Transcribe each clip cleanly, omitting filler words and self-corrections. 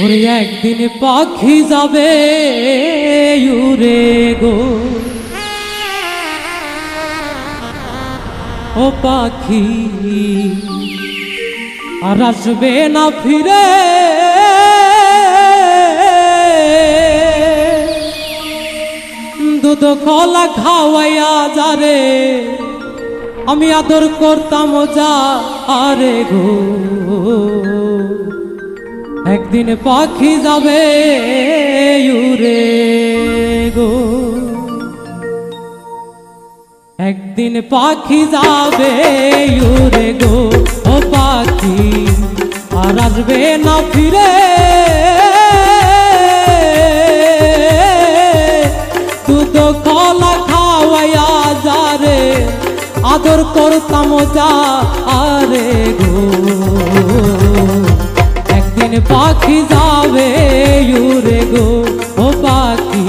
ওরে একদিন পাখি যাবে উড়ে গো, ও পাখি আর আসবে না ফিরে। দুধ কলা খাওয়াইয়া যারে আমি আদর করতাম যা আরে গো, একদিন পাখি যাবে উড়ে গো, একদিন পাখি যাবে উড়ে গো, ও পাখি আর আসবে না ফিরে। দুধ কলা খাওয়াইয়া যারে আদর করতাম যা আরে গো, একদিন পাখি যাবে উড়ে গো, ও পাখি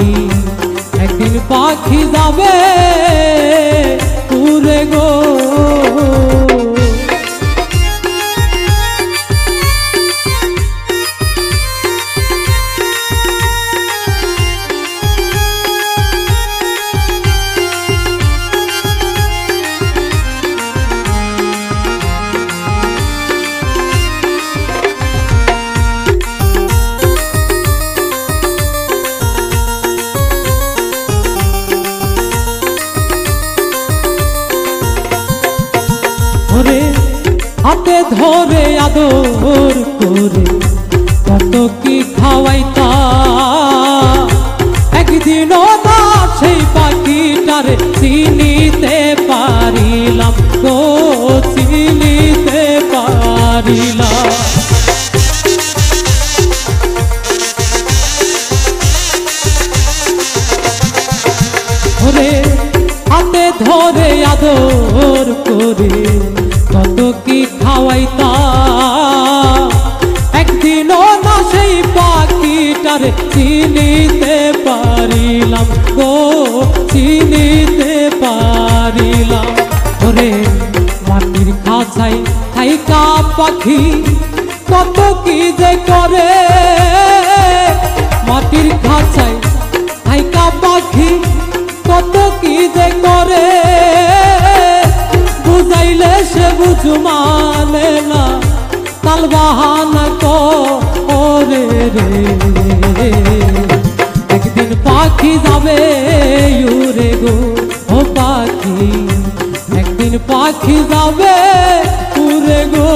একদিন পাখি যাবে উড়ে গো। হাতে ধরে আদর করে কত কি খাওয়াইতা, একদিনও না সেই পাখিটারে চিনিতে পারিলাম গো, চিনিতে পারিলাম। ওরে হাতে ধরে আদর করে কত কি খাওয়াইতা, একদিনও না সেই পাখিটারে চিনিতে পারিলাম গো, চিনিতে পারিলাম। ওরে মাটির খাঁচাই থাইকা পাখি কত কি যে করে, মাটির খাঁচাই থাইকা পাখি কত কি যে করে, বুঝাইলে সে বুঝু মানে না, তাল বাহানা করে রে। একদিন পাখি যাবে উড়ে গো, ও পাখি একদিন পাখি যাবে উড়ে গো।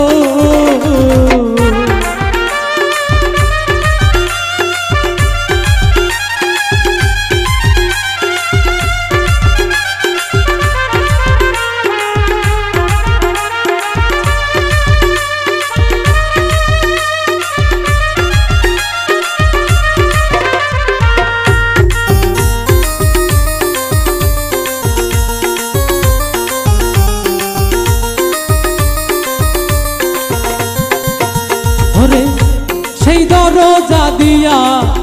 সেই দরজা দিয়া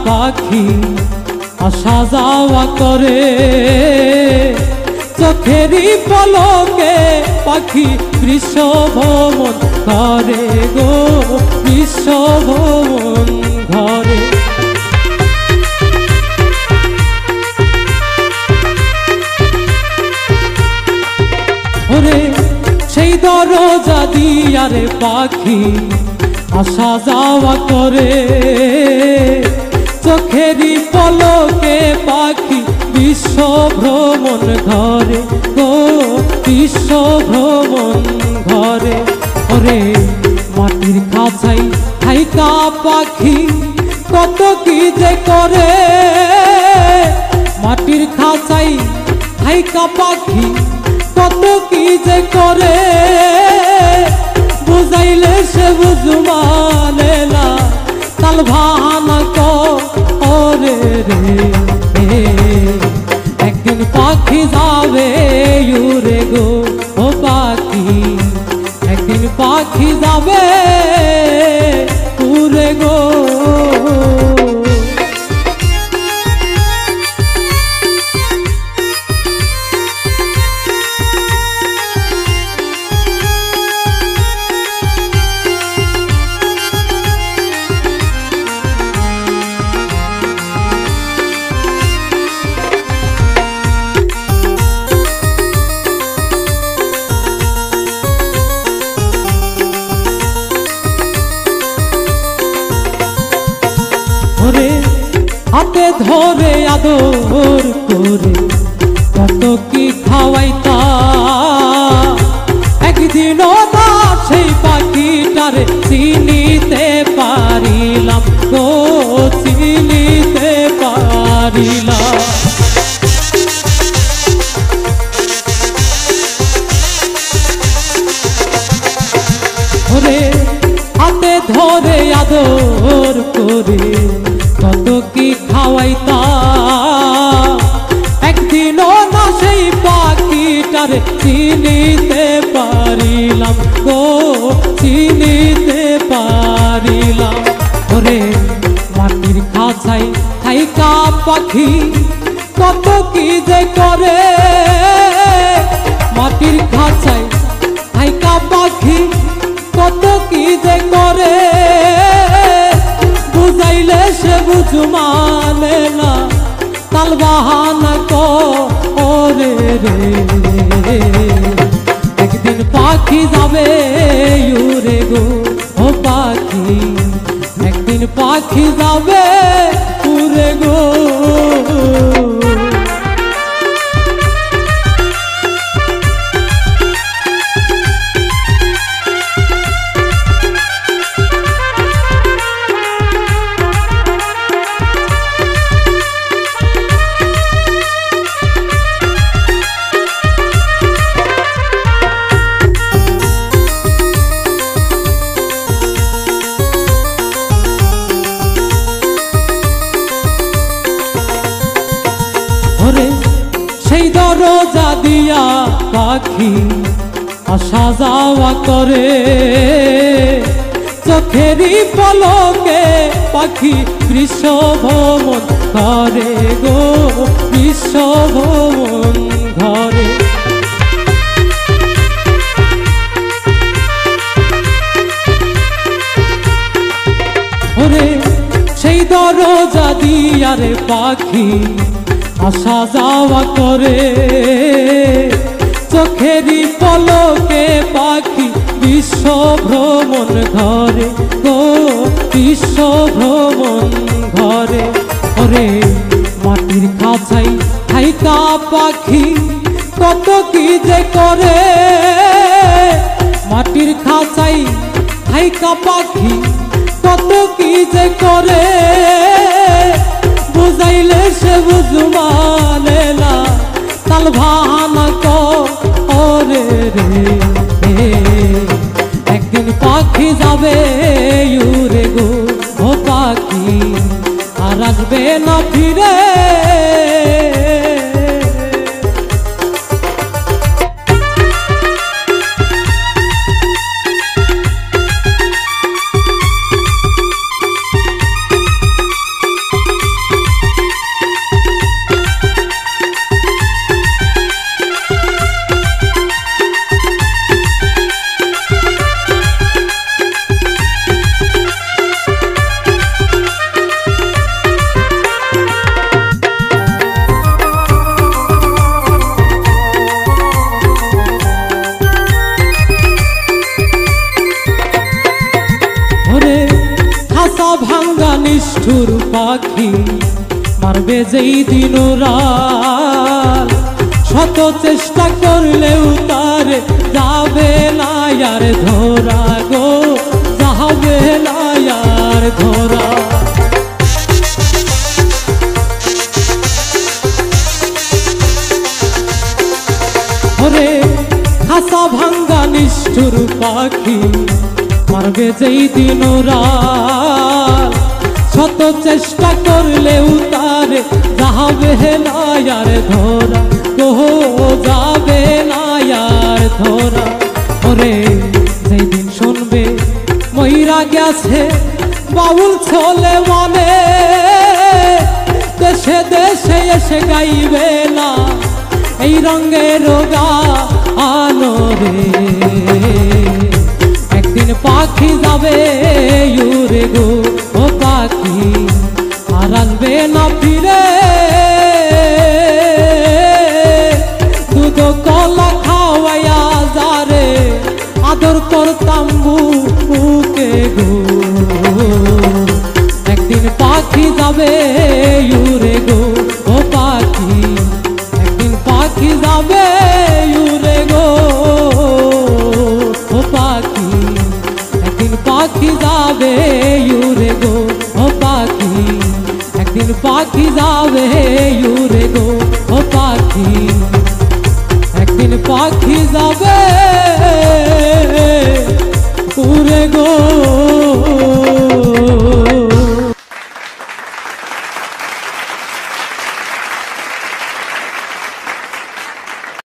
পাখি আসা যাওয়া করে, চোখেরই পলকে পাখি বিশ্বভ্রমণ করে গো, বিশ্বভ্রমণ ঘরে। ওরে সেই দরজা দিয়া রে পাখি আসা যাওয়া করে, চোখেরই পলকে পাখি বিশ্বভ্রমণ ঘরে গো, বিশ্বভ্রমণ ঘরে। ওরে মাটির খাঁচাই থাইকা পাখি কত কি যে করে, মাটির খাঁচাই থাইকা পাখি কত কি যে করে, বুঝাইলে সে বুঝু মানে না, তাল বাহানা করে রে। একদিন পাখি যাবে উড়ে গো, ও পাখি একদিন পাখি যাবে উড়ে গো। হাতে ধরে আদর করে কত কি খাওয়াইতা, একদিনও না সেই পাখিটারে চিনিতে পারিলাম গো, চিনিতে পারিলাম। ওরে হাতে ধরে আদর করে কত কি খাওয়াইতা, একদিনও না সেই পাখিটারে চিনিতে পারিলাম গো, চিনিতে পারিলাম। ওরে মাটির খাঁচায় থাইকা পাখি কত কি যে করে, মাটির খাঁচায় থাইকা পাখি কত কি যে করে, বুঝাইলে সে বুঝু মানে না, তাল বাহানা করে রে। একদিন পাখি যাবে উড়ে গো, ও পাখি একদিন পাখি যাবে উড়ে গো। সেই দরজা দিয়া পাখি আসা যাওয়া করে, চোখেরই পলকে পাখি বিশ্বভ্রমণ করে গো, বিশ্বভ্রমণ ঘরে। ওরে সেই দরজা দিয়া রে পাখি আসা যাওয়া করে, চোখেরই পলকে পাখি বিশ্বভ্রমণ ঘরে গো, বিশ্বভ্রমণ ঘরে। ওরে মাটির খাঁচাই থাইকা পাখি কত কি যে করে, মাটির খাঁচাই থাইকা পাখি কত কি যে করে, বুঝাইলে সে বুঝু মানে না, তাল বাহানা করে রে। একদিন পাখি যাবে উড়ে গো, ও পাখি আর আসবে না ফিরে। ভাঙ্গা নিষ্ঠুর পাখি মারবে যেই দিন রাত, শত চেষ্টা করলেও তার যাবে না আর ধরা গো, যাবে না আর ধরা। ওরে খাসা ভাঙ্গা নিষ্ঠুর পাখি মারবে যেই দিন রাত, শত চেষ্টা করলেও তার যাবে না আর ধরা গো, যাবে না আর ধরা। ওরে যেই দিন শুনবে মইরা গেছে বাউল ছোলে মনে, দেশে দেশে এসে গাইবে না এই রঙের গানো রে। একদিন পাখি যাবে উড়ে গো, ও পাখি আর আসবে না ফিরে। দুধ কলা খাওয়াইয়া যারে আদর করতাম বুকে গো, একদিন পাখি যাবে উড়ে গো ও পাখি, একদিন পাখি যাবে উড়ে গো ও পাখি, একদিন পাখি যাবে উড়ে গো ও পাখি, একদিন পাখি যাবে উড়ে গো ও পাখি, একদিন পাখি যাবে।